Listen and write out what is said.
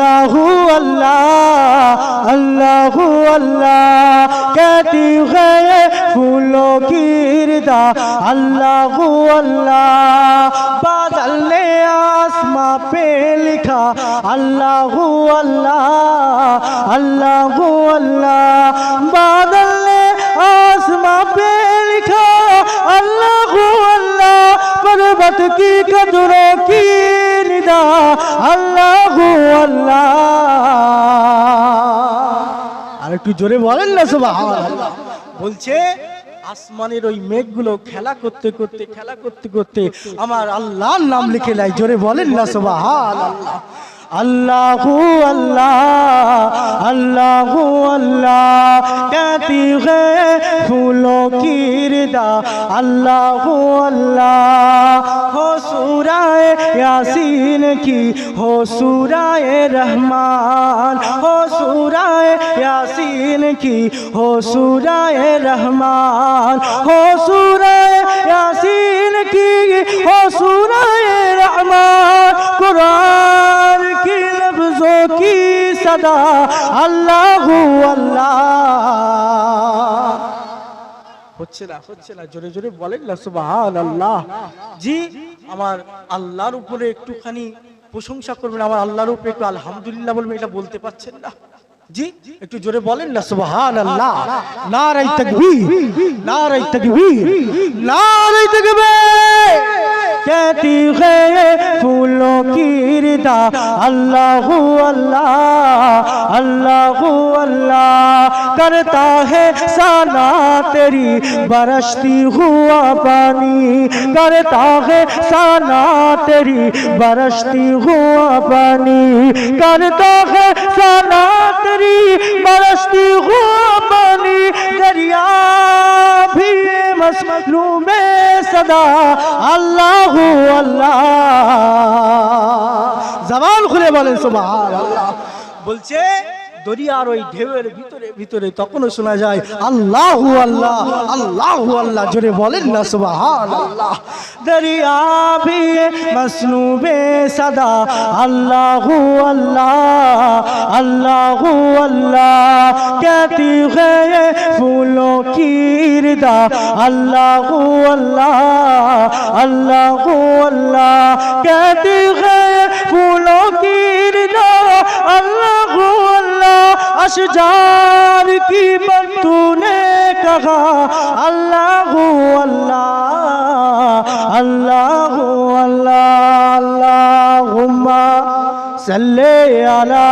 अल्लाह अल्लाह अल्लाह अल्लाह कहती है फूलों की रिदा अल्लाह अल्लाह बादल ने आसमां पे लिखा अल्लाह अल्लाह अल्लाह अल्लाह बादल ने आसमां पे लिखा अल्लाह अल्लाह पर्वत की कदरों की निदा अल्लाह अल्लाह আর একটু জোরে বলেন না সুবহানাল্লাহ বলছে আসমানের ওই মেঘগুলো খেলা করতে করতে আমার আল্লাহর নাম লিখে নেয় জোরে বলেন না সুবহানাল্লাহ अल्लाह अल्लाह अल्लाह अल्लाह कहती है फूलों की रिदा अल्लाह अल्लाह हो सूराए यासीन की हो सूराए रहमान हो सूराए यासीन की हो सूराए रहमान हो सूराए यासीन की हो सूराए रहमान कुरान की लफ्जों की सदा अल्लाह अल्लाह হচ্ছে না জোরে জোরে বলেন না সুবহানাল্লাহ জি আমার আল্লাহর উপরে একটুখানি প্রশংসা করবেন আমার আল্লাহর উপরে একটু আলহামদুলিল্লাহ বলবেন এটা বলতে পারছেন না জি একটু জোরে বলেন না সুবহানাল্লাহ নারে তাকবীর নারে তাকবীর নারে তাকবীর कहती है फूलों की रिदा अल्लाह अल्लाह अल्लाह अल्लाह करता है साना तेरी बरसती हुआ पानी करता है साना तेरी बरसती हुआ पानी करता है साना तेरी बरसती हुआ पानी दरिया भी मसलूम सदा अल्लाह अल्लाह जबान खुले बोलें सुबहानाल्लाह বলছে দরিয়ার ওই ঢেউয়ের ভিতরে ভিতরে তখনও শোনা যায় আল্লাহু আল্লাহ আল্লাহু আল্লাহ জোরে বলেন না সুবহানাল্লাহ দরিয়া भी मसलूबे सदा अल्लाहु अल्लाह अल्लाहु अल्लाह कहती है फूलों की रिदा अल्लाहु अल्लाह अल्लाहु अल्लाह कहती है फूलों की रिदा अल्लाहु अल्लाह अशजार की पर तूने कहा अल्लाहु अल्लाह अल्लाहु अल्लाह अल्लाहुम्मा सल्ले अला